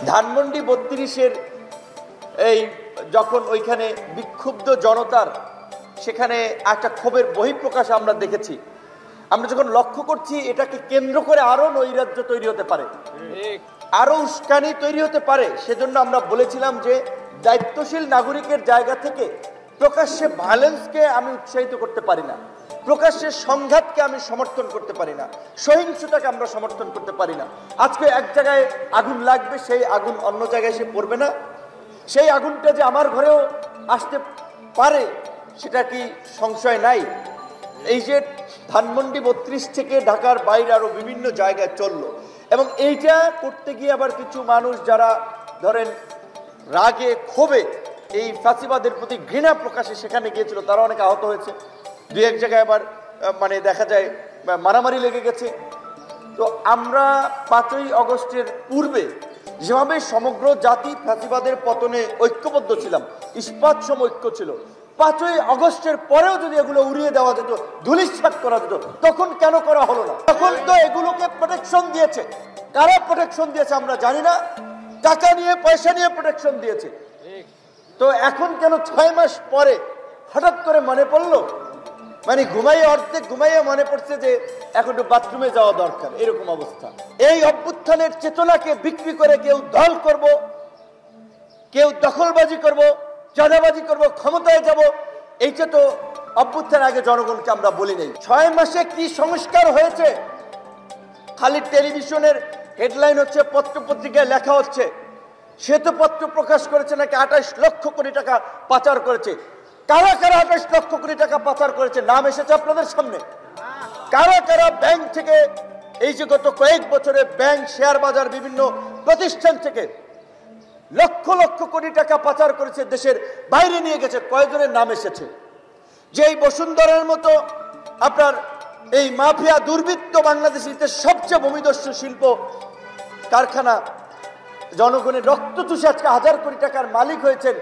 ধানমন্ডি ৩২-এর এই যখন ওইখানে বিক্ষুব্ধ জনতার সেখানে একটা ক্ষোভের বহিঃপ্রকাশ আমরা দেখেছি। আমরা যখন লক্ষ্য করছি এটাকে কেন্দ্র করে আরো নৈরাজ্য তৈরি হতে পারে, আরো উস্কানি তৈরি হতে পারে, সেজন্য আমরা বলেছিলাম যে দায়িত্বশীল নাগরিকের জায়গা থেকে প্রকাশ্যে ভায়োলেন্সকে আমি উৎসাহিত করতে পারি না, প্রকাশ্যে সংঘাতকে আমি সমর্থন করতে পারি না, সহিংসতাকে আমরা সমর্থন করতে পারি না। আজকে এক জায়গায় আগুন লাগবে, সেই আগুন অন্য জায়গায় এসে পড়বে না। সেই আগুনটা যে আমার ঘরেও আসতে পারে সেটা কি সংশয় নাই। এই যে ধানমন্ডি ৩২ থেকে ঢাকার বাইরে আরো বিভিন্ন জায়গায় চললো, এবং এইটা করতে গিয়ে আবার কিছু মানুষ যারা ধরেন রাগে ক্ষোভে এই ফাঁসিবাদের প্রতি ঘৃণা প্রকাশে সেখানে গিয়েছিল, তারা অনেক আহত হয়েছে। দুই এক জায়গায় আবার দেখা যায় মারামারি লেগে গেছে। তো আমরা ৫ই আগস্টের পূর্বে যেভাবে সমগ্র জাতি ফাঁসিবাদের পতনে ঐক্যবদ্ধ ছিলাম, ইস্পাত সম ঐক্য ছিল, ৫ই আগস্টের পরেও যদি এগুলো উড়িয়ে দেওয়া যেত, ধূলিসাৎ করা যেত, তখন কেন করা হলো না? তখন তো এগুলোকে প্রোটেকশন দিয়েছে। কারা প্রোটেকশন দিয়েছে আমরা জানি না, টাকা নিয়ে পয়সা নিয়ে প্রোটেকশন দিয়েছে। তো এখন কেন ৬ মাস পরে হঠাৎ করে মনে পড়লো? মানে ঘুমাইয়ে অর্ধেক ঘুমাইয়ে মনে পড়ছে যে এখন একটু বাথরুমে যাওয়া দরকার, এরকম অবস্থা। এই অভ্যুত্থানের চেতনাকে বিক্রি করে কেউ দল করব, কেউ দখলবাজি করব, চাঁদাবাজি করব, ক্ষমতায় যাব, এইটা তো অভ্যুত্থানের আগে জনগণকে আমরা বলি নাই। ৬ মাসে কি সংস্কার হয়েছে? খালি টেলিভিশনের হেডলাইন হচ্ছে, পত্র পত্রিকায় লেখা হচ্ছে, শ্বেতপত্র প্রকাশ করেছে নাকি ২৮ লক্ষ কোটি টাকা পাচার করেছে। কারা কারা ২৮ লক্ষ কোটি টাকা পাচার করেছে নাম এসেছে আপনাদের সামনে। কারা কারা ব্যাংক থেকে, এই যে গত কয়েক বছরে ব্যাংক, শেয়ার বাজার, বিভিন্ন প্রতিষ্ঠান থেকে লক্ষ লক্ষ কোটি টাকা পাচার করেছে, দেশের বাইরে নিয়ে গেছে, কয়েকজনের নাম এসেছে। যে এই বসুন্ধরার মতো আপনার এই মাফিয়া দুর্বৃত্ত বাংলাদেশিতে সবচেয়ে ভূমিদস্যু শিল্প কারখানা, জনগণের রক্ত চুষে আজকে ১০০০ কোটি টাকার মালিক হয়েছেন,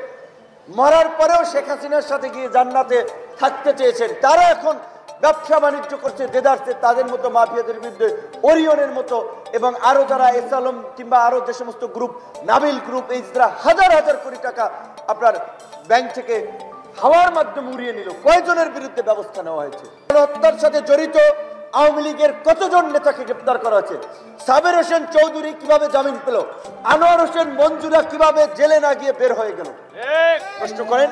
মরার পরেও শেখ হাসিনার সাথে গিয়ে জান্নাতে থাকতে চেয়েছেন, তারা এখন ব্যবসা বাণিজ্য করছে দেদারসে। তাদের মতো মাফিয়াদের বিরুদ্ধে ওরিয়নের মতো এবং আরো যারা এস আলম কিংবা আরো যে সমস্ত গ্রুপ, নাবিল গ্রুপ, এই যারা হাজার হাজার কোটি টাকা আপনার ব্যাংক থেকে হাওয়ার মাধ্যমে উড়িয়ে নিল, কয়জনের বিরুদ্ধে ব্যবস্থা নেওয়া হয়েছে? হত্যার সাথে জড়িত আওয়ামী লীগের কতজন নেতাকে গ্রেপ্তার করা হয়েছে? সাবের হোসেন চৌধুরী কিভাবে জামিন পেল? আনোয়ার হোসেন মঞ্জুরা কিভাবে জেলে না গিয়ে বের হয়ে গেল? প্রশ্ন করেন।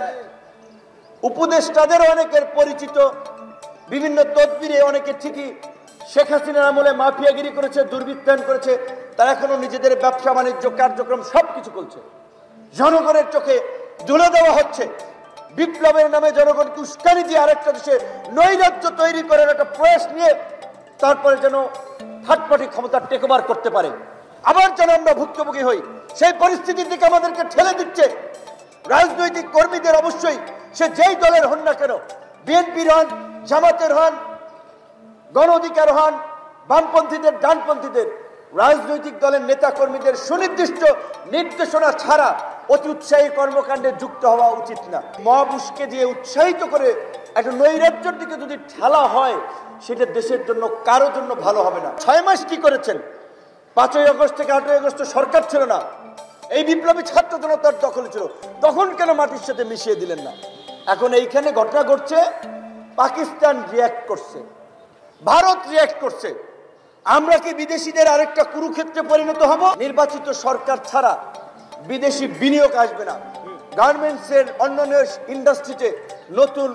উপদেষ্টাদের অনেকের পরিচিত, বিভিন্ন তদবিরে অনেকে ঠিকই শেখ হাসিনার আমলে মাফিয়াগিরি করেছে, দুর্বৃত্তায়ন করেছে, তারা এখনো নিজেদের ব্যবসা বাণিজ্য কার্যক্রম সবকিছু করছে। জনগণের চোখে ধুলে দেওয়া হচ্ছে। বিপ্লবের নামে জনগণকে উস্কানি দিয়ে আরেকটা দেশে নৈরাজ্য তৈরি করার একটা প্রয়াস নিয়ে তারপরে যেন হাটপাটি ক্ষমতা টেকওভার করতে পারে, আবার যেন আমরা ভুক্তভোগী হই, সেই পরিস্থিতির দিকে আমাদেরকে ঠেলে দিচ্ছে। রাজনৈতিক কর্মীদের অবশ্যই সে যেই দলের হন না কেন, বিএনপির হন, জামাতের হন, গণ অধিকার হন, বামপন্থীদের, ডানপন্থীদের, রাজনৈতিক দলের নেতা কর্মীদের সুনির্দিষ্ট নির্দেশনা ছাড়া অতি উৎসাহী কর্মকাণ্ডে যুক্ত হওয়া উচিত না। মব উস্কে দিয়ে উৎসাহিত করে একটা নৈরাজ্যের দিকে যদি ঠেলা হয়, সেটা দেশের জন্য কারোর জন্য ভালো হবে না। ৬ মাস কি করেছেন? ৫ই আগস্ট থেকে ৮ই আগস্ট সরকার ছিল না, এই বিপ্লবী ছাত্র জনতার দখল ছিল, তখন কেন মাটির সাথে মিশিয়ে দিলেন না? এখন এইখানে ঘটনা ঘটছে, পাকিস্তান রিয়্যাক্ট করছে, ভারত রিয়্যাক্ট করছে। আমরা কি বিদেশিদের আরেকটা কুরুক্ষেত্রে পরিণত হব? নির্বাচিত সরকার ছাড়া বিদেশি বিনিয়োগ আসবে না। গার্মেন্টস এর, অন্যান্য ইন্ডাস্ট্রিতে নতুন